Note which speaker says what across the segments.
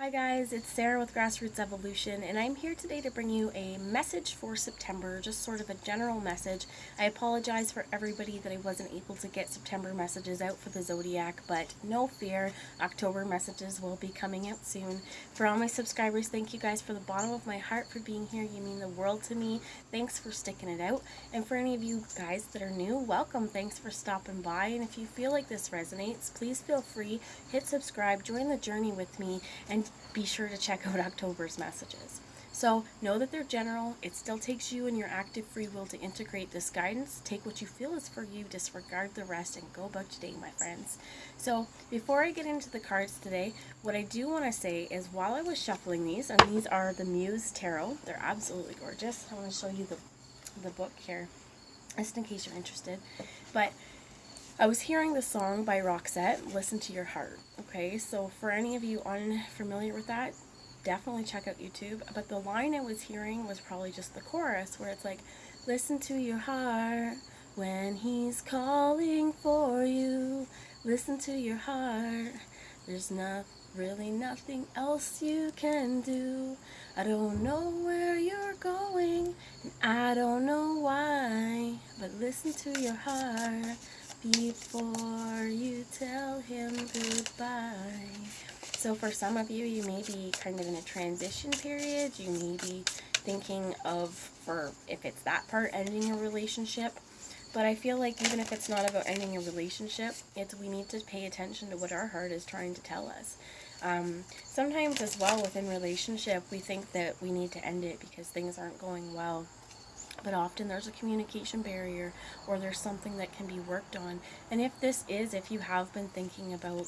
Speaker 1: Hi guys, it's Sarah with Grassroots Evolution, and I'm here today to bring you a message for September, just sort of a general message. I apologize for everybody that I wasn't able to get September messages out for the Zodiac, but no fear, October messages will be coming out soon. For all my subscribers, thank you guys from the bottom of my heart for being here. You mean the world to me. Thanks for sticking it out. And for any of you guys that are new, welcome. Thanks for stopping by. And if you feel like this resonates, please feel free, hit subscribe, join the journey with me, and be sure to check out October's messages. So know that they're general. It still takes you and your active free will to integrate this guidance. Take what you feel is for you, disregard the rest, and go about your day, my friends. So before I get into the cards today, what I do want to say is while I was shuffling these, and these are the Muse Tarot, they're absolutely gorgeous. I want to show you the book here, just in case you're interested. But I was hearing the song by Roxette, Listen to Your Heart. Okay, so for any of you unfamiliar with that, definitely check out YouTube. But the line I was hearing was probably just the chorus, where it's like, listen to your heart when he's calling for you. Listen to your heart. There's really nothing else you can do. I don't know where you're going, and I don't know why, but listen to your heart before you tell him goodbye. So for some of you, you may be kind of in a transition period. You may be thinking of, for if it's that part, ending a relationship. But I feel like even if it's not about ending a relationship, we need to pay attention to what our heart is trying to tell us. Sometimes as well within relationship, we think that we need to end it because things aren't going well. But often there's a communication barrier, or there's something that can be worked on. And if you have been thinking about,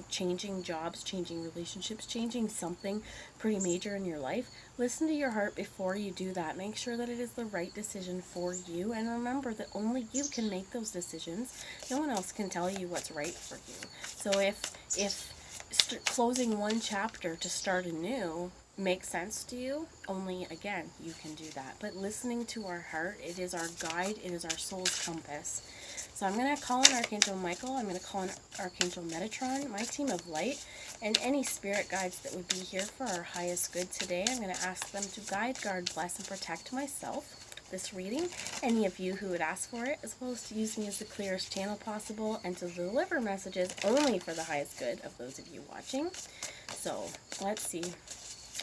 Speaker 1: changing jobs, changing relationships, changing something pretty major in your life, listen to your heart before you do that. Make sure that it is the right decision for you. And remember that only you can make those decisions. No one else can tell you what's right for you. So if closing one chapter to start anew makes sense to you, only again you can do that. But listening to our heart, it is our guide, it is our soul's compass. So I'm going to call on Archangel Michael, I'm going to call on Archangel Metatron, my team of light, and any spirit guides that would be here for our highest good today. I'm going to ask them to guide, guard, bless, and protect myself, this reading, any of you who would ask for it, as well as to use me as the clearest channel possible and to deliver messages only for the highest good of those of you watching. So let's see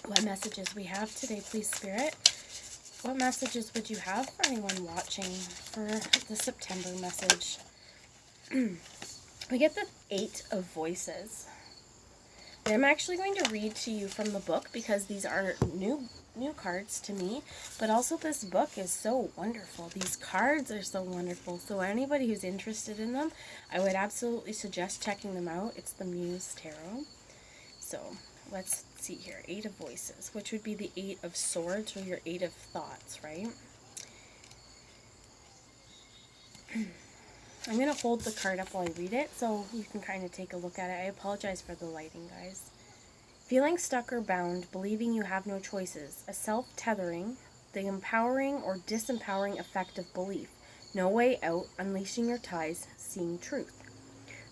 Speaker 1: what messages we have today, please, Spirit. What messages would you have for anyone watching for the September message? We get the 8 of Voices. And I'm actually going to read to you from the book because these are new cards to me, but also this book is so wonderful. These cards are so wonderful. So anybody who's interested in them, I would absolutely suggest checking them out. It's the Muse Tarot. So let's see here. 8 of Voices, which would be the 8 of Swords, or your 8 of Thoughts, right? I'm going to hold the card up while I read it so you can kind of take a look at it. I apologize for the lighting, guys. Feeling stuck or bound, believing you have no choices, a self-tethering, the empowering or disempowering effect of belief, no way out, unleashing your ties, seeing truth.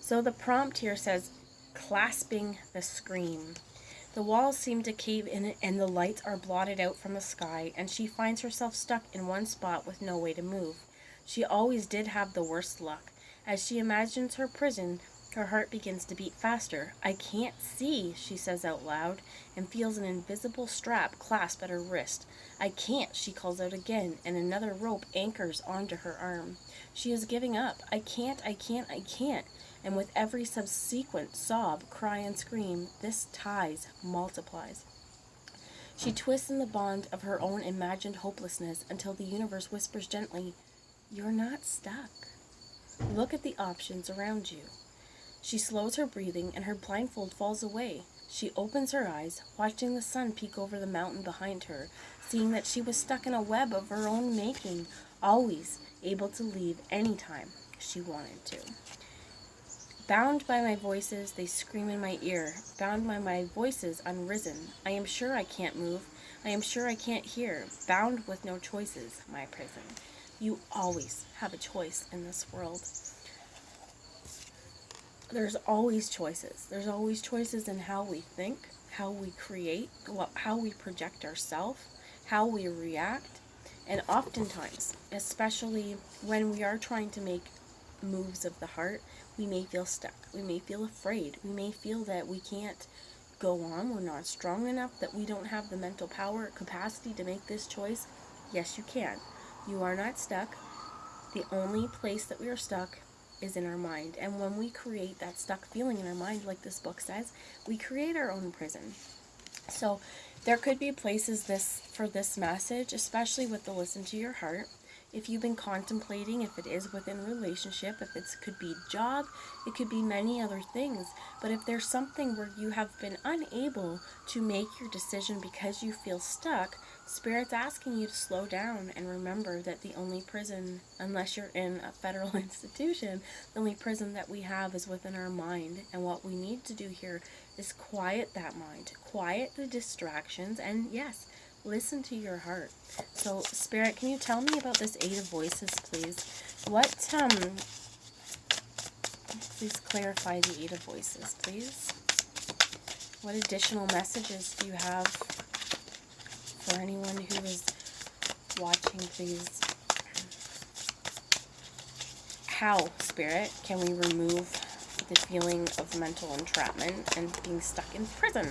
Speaker 1: So the prompt here says, clasping the scream. The walls seem to cave in and the lights are blotted out from the sky, and she finds herself stuck in one spot with no way to move. She always did have the worst luck. As she imagines her prison, her heart begins to beat faster. I can't see, she says out loud, and feels an invisible strap clasp at her wrist. I can't, she calls out again, and another rope anchors onto her arm. She is giving up. I can't, I can't, I can't. And with every subsequent sob, cry, and scream, this ties multiplies. She twists in the bond of her own imagined hopelessness until the universe whispers gently, "You're not stuck. Look at the options around you." She slows her breathing and her blindfold falls away. She opens her eyes, watching the sun peek over the mountain behind her, seeing that she was stuck in a web of her own making, always able to leave any time she wanted to. Bound by my voices, they scream in my ear. Bound by my voices unrisen. I am sure I can't move. I am sure I can't hear. Bound with no choices, my prison. You always have a choice in this world. There's always choices. There's always choices in how we think. how we create, how we project ourselves, how we react. And oftentimes, especially when we are trying to make moves of the heart, we may feel stuck. We may feel afraid. We may feel that we can't go on. We're not strong enough, that we don't have the mental power or capacity to make this choice. Yes, you can. You are not stuck. The only place that we are stuck is in our mind. And when we create that stuck feeling in our mind, like this book says, we create our own prison. So there could be places for this message, especially with the listen to your heart. If you've been contemplating, if it is within a relationship, if it could be job, it could be many other things. But if there's something where you have been unable to make your decision because you feel stuck, Spirit's asking you to slow down and remember that the only prison, unless you're in a federal institution, the only prison that we have is within our mind. And what we need to do here is quiet that mind, quiet the distractions, and yes, listen to your heart. So, Spirit, can you tell me about this Eight of Voices, please? Please clarify the Eight of Voices, please. What additional messages do you have for anyone who is watching, please? How, Spirit, can we remove the feeling of mental entrapment and being stuck in prison?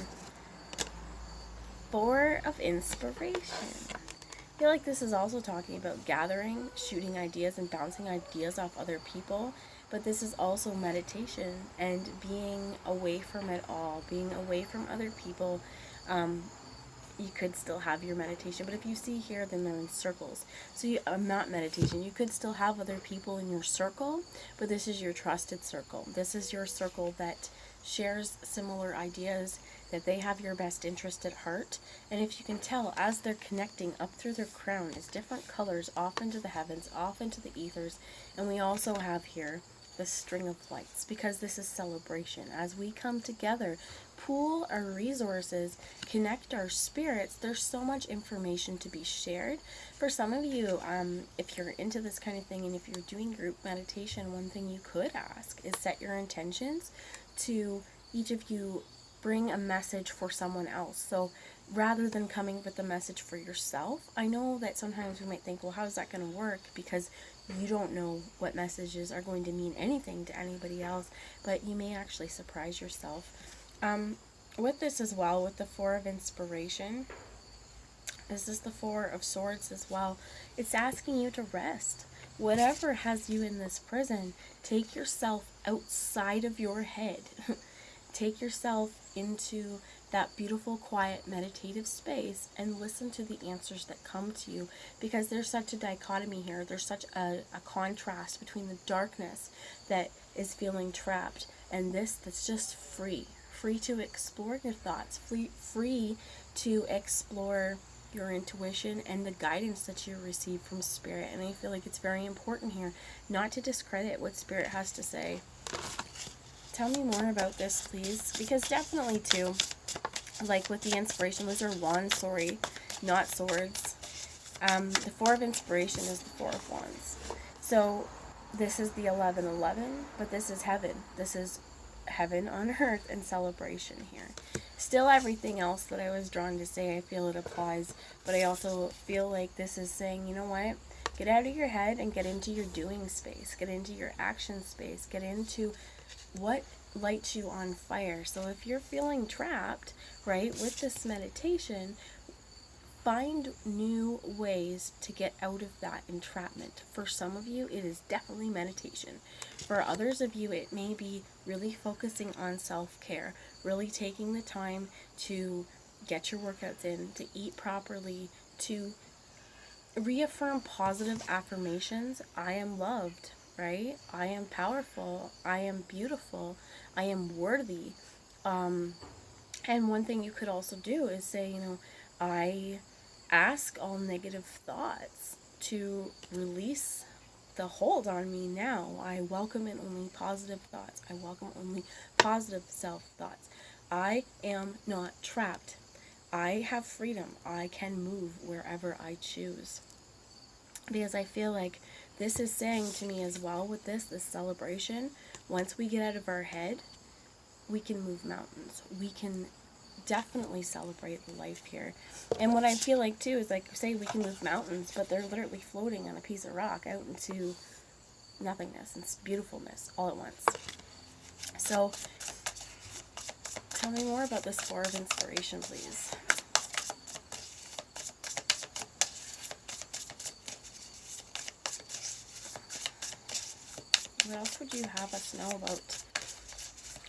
Speaker 1: Four of Inspiration. I feel like this is also talking about gathering, shooting ideas, and bouncing ideas off other people. But this is also meditation and being away from it all, being away from other people. You could still have your meditation, but if you see here, then they're in circles. So not meditation. You could still have other people in your circle, but this is your trusted circle. This is your circle that shares similar ideas, that they have your best interest at heart. And if you can tell, as they're connecting up through their crown, is different colors off into the heavens, off into the ethers. And we also have here the string of lights, because this is celebration. As we come together, pool our resources, connect our spirits, there's so much information to be shared. For some of you, if you're into this kind of thing, and if you're doing group meditation, one thing you could ask is set your intentions to each of you bring a message for someone else. So rather than coming with a message for yourself, I know that sometimes we might think, well, how is that going to work? Because you don't know what messages are going to mean anything to anybody else, but you may actually surprise yourself. With this as well, with the Four of Inspiration, this is the Four of Swords as well. It's asking you to rest. Whatever has you in this prison, take yourself outside of your head. Take yourself into that beautiful, quiet, meditative space and listen to the answers that come to you, because there's such a dichotomy here. There's such a contrast between the darkness that is feeling trapped and this that's just free to explore your thoughts, free to explore your intuition and the guidance that you receive from Spirit. And I feel like it's very important here not to discredit what Spirit has to say. Tell me more about this, please, because definitely too, like with the Inspiration, those are wands, sorry, not swords. The Four of Inspiration is the Four of Wands. So this is the 11:11, but this is heaven. This is heaven on earth and celebration here. Still everything else that I was drawn to say, I feel it applies, but I also feel like this is saying, you know what? Get out of your head and get into your doing space. Get into your action space. Get into what lights you on fire. So if you're feeling trapped, right, with this meditation, find new ways to get out of that entrapment. For some of you, it is definitely meditation. For others of you, it may be really focusing on self-care, really taking the time to get your workouts in, to eat properly, to reaffirm positive affirmations. I am loved, right? I am powerful. I am beautiful. I am worthy. And one thing you could also do is say, you know, I ask all negative thoughts to release the hold on me now. I welcome in only positive thoughts. I welcome only positive self-thoughts. I am not trapped. I have freedom. I can move wherever I choose. Because I feel like this is saying to me as well with this celebration, once we get out of our head, we can move mountains. We can definitely celebrate life here. And what I feel like too is, like, say we can move mountains, but they're literally floating on a piece of rock out into nothingness and beautifulness all at once. So tell me more about this Four of Inspiration, please. What else would you have us know about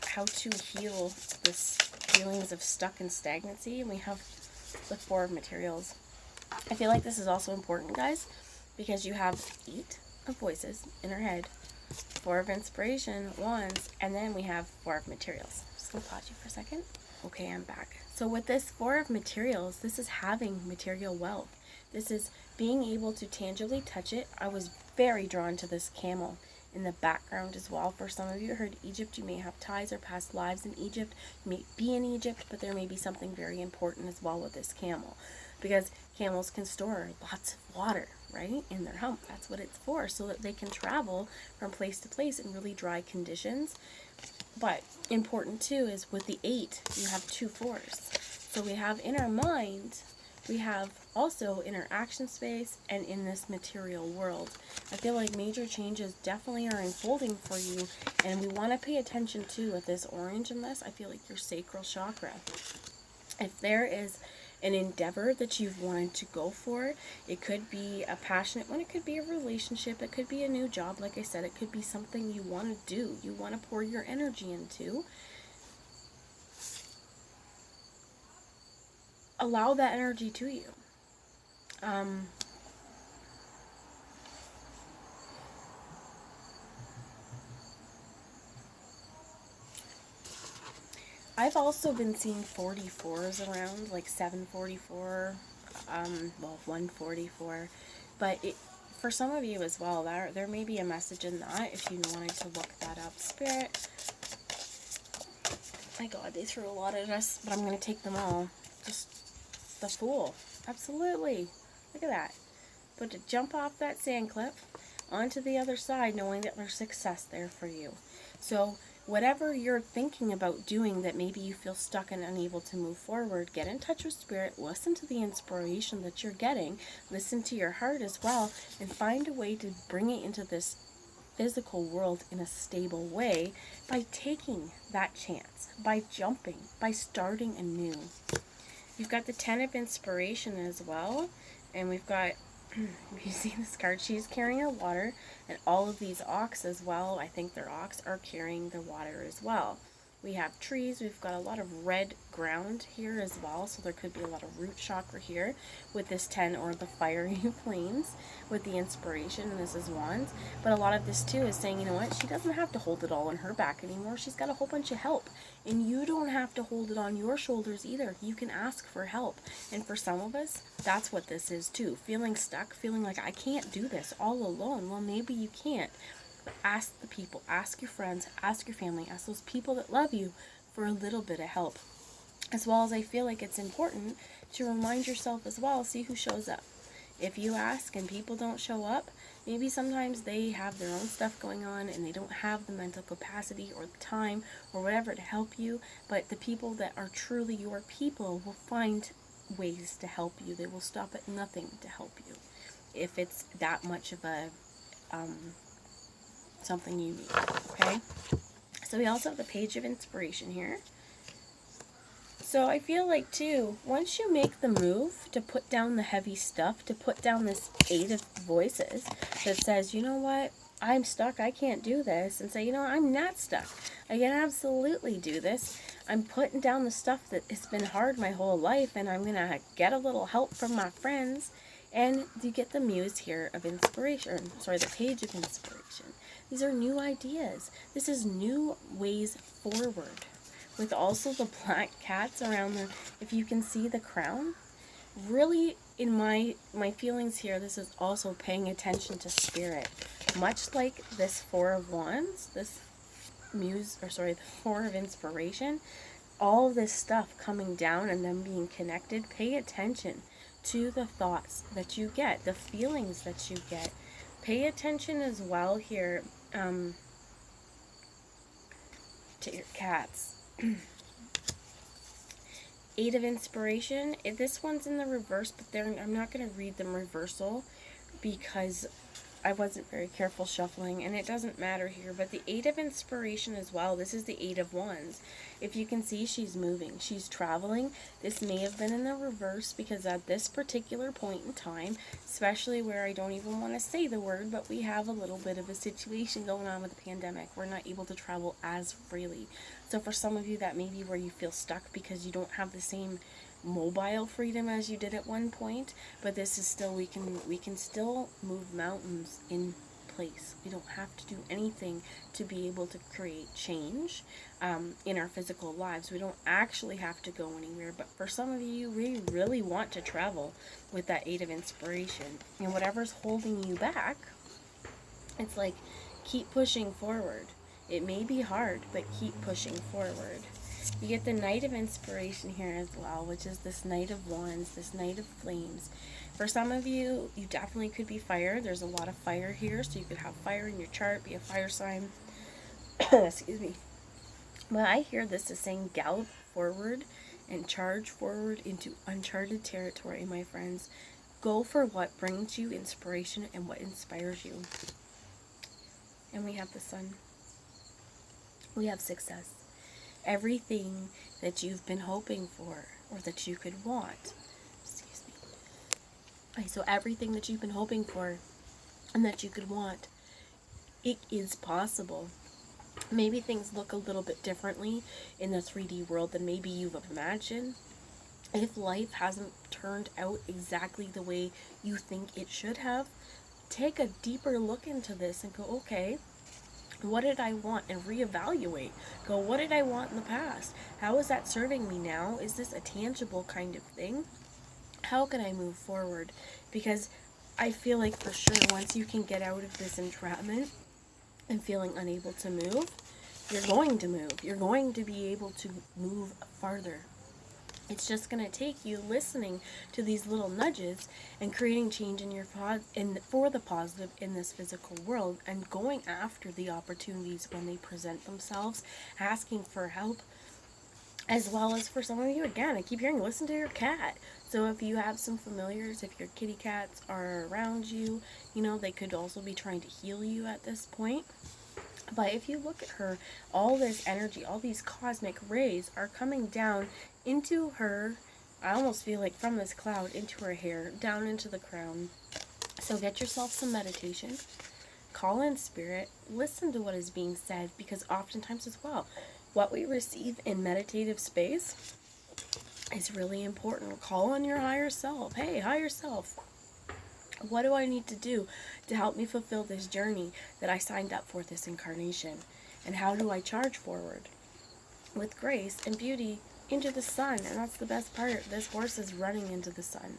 Speaker 1: how to heal this feelings of stuck and stagnancy? And we have the Four of Materials. I feel like this is also important, guys, because you have 8 of voices in our head, 4 of Inspiration, Wands, and then we have 4 of Materials. Just gonna pause you for a second. Okay, I'm back. So with this 4 of Materials, this is having material wealth. This is being able to tangibly touch it. I was very drawn to this camel in the background as well. For some of you who heard Egypt, you may have ties or past lives in Egypt. You may be in Egypt, but there may be something very important as well with this camel, because camels can store lots of water, right, in their hump. That's what it's for, so that they can travel from place to place in really dry conditions. But important too is with the 8, you have 2 4s. So we have in our mind, we have also in our action space and in this material world. I feel like major changes definitely are unfolding for you, and we want to pay attention to with this orange in this. I feel like your sacral chakra. If there is an endeavor that you've wanted to go for, it could be a passionate one, it could be a relationship, it could be a new job, like I said, it could be something you want to do, you want to pour your energy into. Allow that energy to you. I've also been seeing 44s around, like 744, 144, but for some of you as well, there may be a message in that if you wanted to look that up. Spirit, my God, they threw a lot at us, but I'm going to take them all. Just the Fool. Absolutely. Look at that. But to jump off that sand cliff onto the other side, knowing that there's success there for you. So whatever you're thinking about doing that maybe you feel stuck and unable to move forward, get in touch with Spirit, listen to the inspiration that you're getting, listen to your heart as well, and find a way to bring it into this physical world in a stable way by taking that chance, by jumping, by starting anew. You've got the 10 of Inspiration as well, and we've got, you see this card, she's carrying her water, and all of these ox as well, I think they're ox, are carrying their water as well. We have trees, we've got a lot of red ground here as well, so there could be a lot of root chakra here with this 10, or the fiery flames with the Inspiration, and this is Wands. But a lot of this too is saying, you know what, she doesn't have to hold it all on her back anymore. She's got a whole bunch of help, and you don't have to hold it on your shoulders either. You can ask for help. And for some of us, that's what this is too, feeling stuck, feeling like I can't do this all alone. Well, maybe you can't. Ask the people, ask your friends, ask your family, ask those people that love you for a little bit of help. As well as I feel like it's important to remind yourself as well, see who shows up. If you ask and people don't show up, maybe sometimes they have their own stuff going on and they don't have the mental capacity or the time or whatever to help you, but the people that are truly your people will find ways to help you. They will stop at nothing to help you if it's that much of a something you need, okay? So we also have the Page of Inspiration here. So I feel like too, once you make the move to put down the heavy stuff, to put down this 8 of voices that says, you know what, I'm stuck, I can't do this, and say, you know what, I'm not stuck, I can absolutely do this. I'm putting down the stuff that has been hard my whole life, and I'm gonna get a little help from my friends. And you get the Muse here of Inspiration, sorry, the Page of Inspiration. These are new ideas. This is new ways forward. With also the black cats around the, if you can see the crown, really in my feelings here, this is also paying attention to Spirit. Much like this 4 of Wands, this Muse, or sorry, the 4 of Inspiration, all of this stuff coming down and them being connected, pay attention to the thoughts that you get, the feelings that you get. Pay attention as well here to your cats. Eight of Inspiration. This one's in the reverse, but I'm not going to read them reversal because I wasn't very careful shuffling, and it doesn't matter here. But the Eight of Inspiration as well, this is the Eight of Wands. If you can see, she's moving, she's traveling. This may have been in the reverse because at this particular point in time, especially where I don't even want to say the word, but we have a little bit of a situation going on with the pandemic. We're not able to travel as freely. So for some of you, that may be where you feel stuck because you don't have the same mobile freedom as you did at one point, but this is still, we can still move mountains in place. We don't have to do anything to be able to create change in our physical lives. We don't actually have to go anywhere, but for some of you, we really want to travel with that Eight of Inspiration, and whatever's holding you back, it's like, keep pushing forward. It may be hard, but keep pushing forward. You get the Knight of Inspiration here as well, which is this Knight of Wands, this Knight of Flames. For some of you, you definitely could be fire. There's a lot of fire here, so you could have fire in your chart, be a fire sign. Excuse me. But I hear this as saying gallop forward and charge forward into uncharted territory, my friends. Go for what brings you inspiration and what inspires you. And we have the Sun. We have success. Everything that you've been hoping for or that you could want. Excuse me. Okay, so everything that you've been hoping for and that you could want, it is possible. Maybe things look a little bit differently in the 3D world than maybe you've imagined. If life hasn't turned out exactly the way you think it should have, take a deeper look into this and go, okay, what did I want? And reevaluate. Go, what did I want in the past? How is that serving me now? Is this a tangible kind of thing? How can I move forward? Because I feel like for sure once you can get out of this entrapment and feeling unable to move, you're going to move. You're going to be able to move farther. It's just going to take you listening to these little nudges and creating change in your for the positive in this physical world, and going after the opportunities when they present themselves, asking for help, as well as for some of you, again, I keep hearing, listen to your cat. So if you have some familiars, if your kitty cats are around you, you know, they could also be trying to heal you at this point. But if you look at her, all this energy, all these cosmic rays are coming down into her, I almost feel like from this cloud, into her hair, down into the crown. So get yourself some meditation, call in spirit, listen to what is being said, because oftentimes as well, what we receive in meditative space is really important. Call on your higher self. Hey, higher self, what do I need to do to help me fulfill this journey that I signed up for this incarnation? And how do I charge forward with grace and beauty into the sun? And that's the best part. This horse is running into the sun.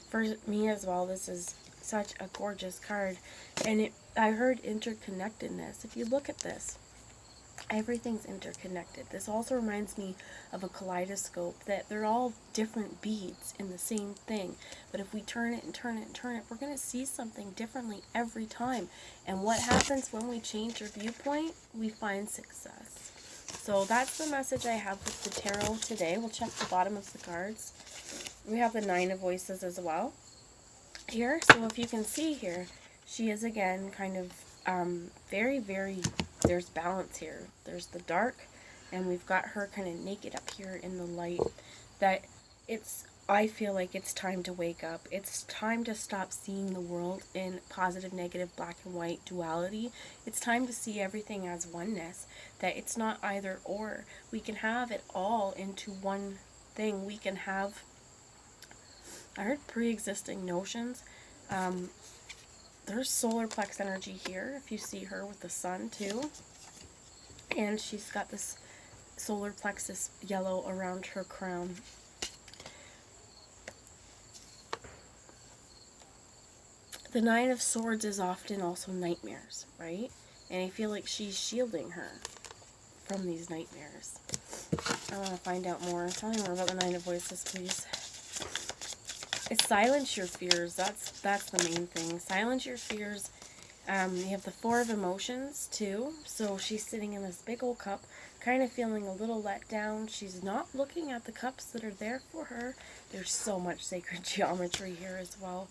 Speaker 1: For me as well, this is such a gorgeous card. And I heard interconnectedness. If you look at this, everything's interconnected. This also reminds me of a kaleidoscope, that they're all different beads in the same thing. But if we turn it and turn it and turn it, we're going to see something differently every time. And what happens when we change our viewpoint? We find success. So that's the message I have with the tarot today. We'll check the bottom of the cards. We have the Nine of Voices as well here. So if you can see here, she is again kind of very, very, there's balance here. There's the dark, and we've got her kind of naked up here in the light. That I feel like it's time to wake up. It's time to stop seeing the world in positive, negative, black and white duality. It's time to see everything as oneness, that it's not either or. We can have it all into one thing. We can have, I heard pre-existing notions. There's solar plex energy here, if you see her with the sun too. And she's got this solar plexus yellow around her crown. The Nine of Swords is often also nightmares, right? And I feel like she's shielding her from these nightmares. I want to find out more. Tell me more about the Nine of Voices, please. Silence your fears. That's the main thing. Silence your fears. You have the Four of Emotions too. So she's sitting in this big old cup, kind of feeling a little let down. She's not looking at the cups that are there for her. There's so much sacred geometry here as well.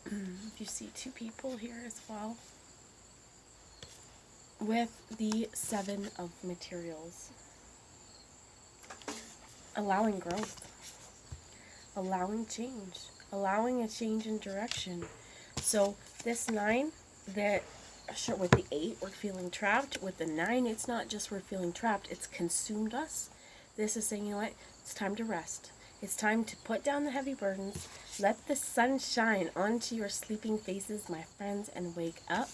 Speaker 1: If you see two people here as well. With the Seven of Materials. Allowing growth. Allowing change. Allowing a change in direction. So this 9, that with the 8, we're feeling trapped. With the 9, it's not just we're feeling trapped, it's consumed us. This is saying, you know what, it's time to rest. It's time to put down the heavy burdens. Let the sun shine onto your sleeping faces, my friends, and wake up.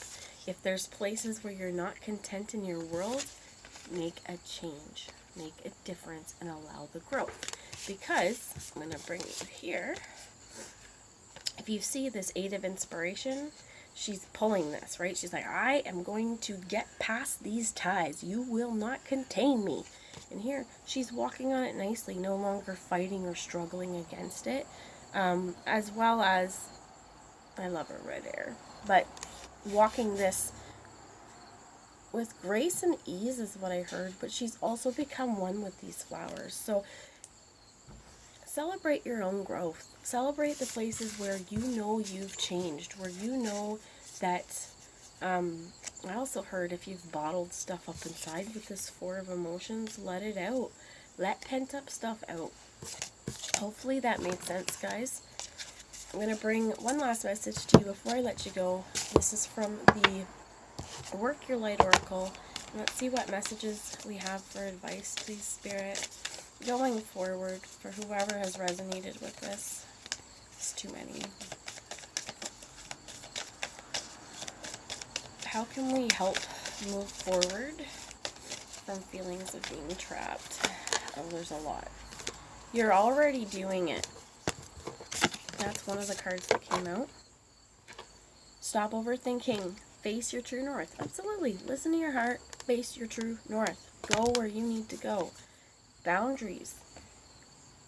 Speaker 1: If there's places where you're not content in your world, make a change. Make a difference and allow the growth. Because, I'm going to bring you here. If you see this 8 of Inspiration, she's pulling this, right? She's like, I am going to get past these ties. You will not contain me. And here, she's walking on it nicely, no longer fighting or struggling against it. As well as, I love her red hair, but walking this with grace and ease is what I heard, but she's also become one with these flowers. So celebrate your own growth. Celebrate the places where you know you've changed, where you know that, I also heard if you've bottled stuff up inside with this Four of Emotions, let it out. Let pent up stuff out. Hopefully that made sense, guys. I'm going to bring one last message to you before I let you go. This is from the Work Your Light Oracle. Let's see what messages we have for advice, please, Spirit. Going forward, for whoever has resonated with this. It's too many. How can we help move forward from feelings of being trapped? Oh, there's a lot. You're already doing it. That's one of the cards that came out. Stop overthinking. Face your true north. Absolutely. Listen to your heart. Face your true north. Go where you need to go. Boundaries.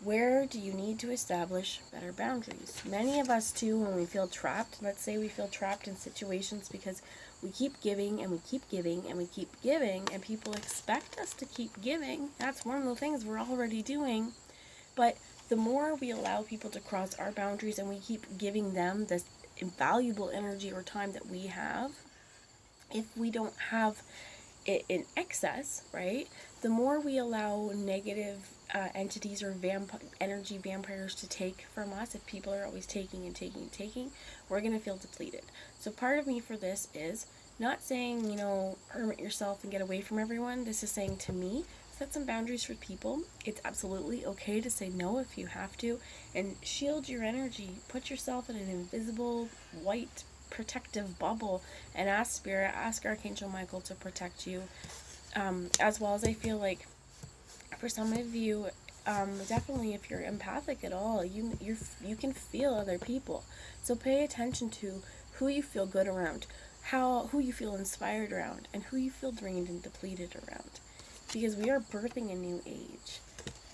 Speaker 1: Where do you need to establish better boundaries? Many of us too, when we feel trapped, let's say we feel trapped in situations because we keep giving and we keep giving and we keep giving, and people expect us to keep giving. That's one of the things we're already doing. But the more we allow people to cross our boundaries and we keep giving them this invaluable energy or time that we have, if we don't have it in excess, right, the more we allow negative entities or energy vampires to take from us. If people are always taking and taking and taking, we're going to feel depleted. So part of me for this is not saying, hermit yourself and get away from everyone. This is saying, to me, set some boundaries for people. It's absolutely okay to say no if you have to, and shield your energy. Put yourself in an invisible white protective bubble and ask Spirit, ask Archangel Michael to protect you. As well as I feel like for some of you, definitely if you're empathic at all, you can feel other people. So pay attention to who you feel good around, who you feel inspired around, and who you feel drained and depleted around. Because we are birthing a new age.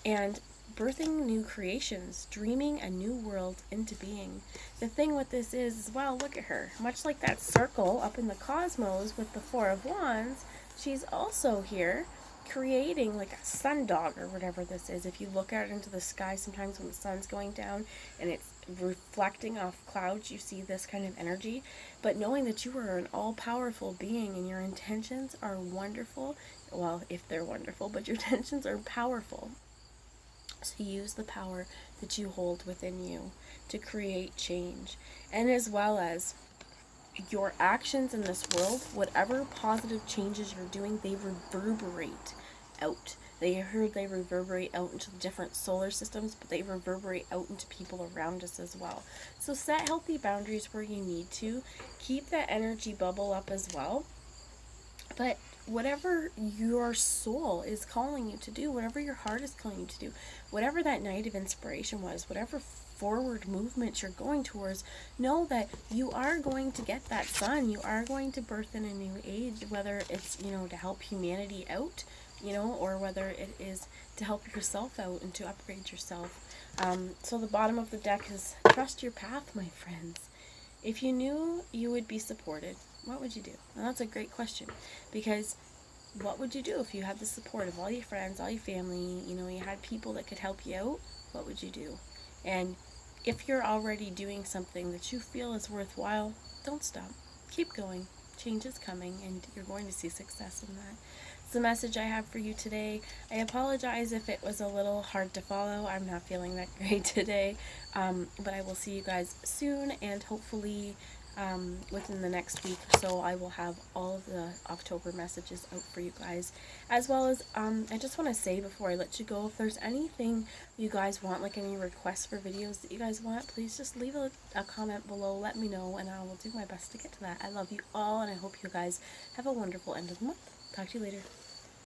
Speaker 1: And birthing new creations, dreaming a new world into being. The thing with this is, well, look at her. Much like that circle up in the cosmos with the Four of Wands, she's also here creating like a sundog or whatever this is. If you look out into the sky sometimes when the sun's going down and it's reflecting off clouds, you see this kind of energy. But knowing that you are an all-powerful being and your intentions are wonderful, well, if they're wonderful, but your intentions are powerful. So use the power that you hold within you to create change. And as well as your actions in this world, whatever positive changes you're doing, they reverberate out. They reverberate out into the different solar systems, but they reverberate out into people around us as well. So set healthy boundaries where you need to. Keep that energy bubble up as well. But whatever your soul is calling you to do, whatever your heart is calling you to do, whatever that night of inspiration was, whatever forward movement you're going towards, know that you are going to get that sun. You are going to birth in a new age, whether it's, to help humanity out, or whether it is to help yourself out and to upgrade yourself. So the bottom of the deck is trust your path, my friends. If you knew you would be supported, what would you do? And that's a great question, because what would you do if you had the support of all your friends, all your family, you had people that could help you out? What would you do? And if you're already doing something that you feel is worthwhile, don't stop. Keep going. Change is coming, and you're going to see success in that. It's the message I have for you today. I apologize if it was a little hard to follow. I'm not feeling that great today, but I will see you guys soon, and hopefully within the next week or so I will have all of the October messages out for you guys, as well as I just want to say before I let you go, if there's anything you guys want, like any requests for videos that you guys want, please just leave a comment below, let me know, and I will do my best to get to that. I love you all, and I hope you guys have a wonderful end of the month. Talk to you later.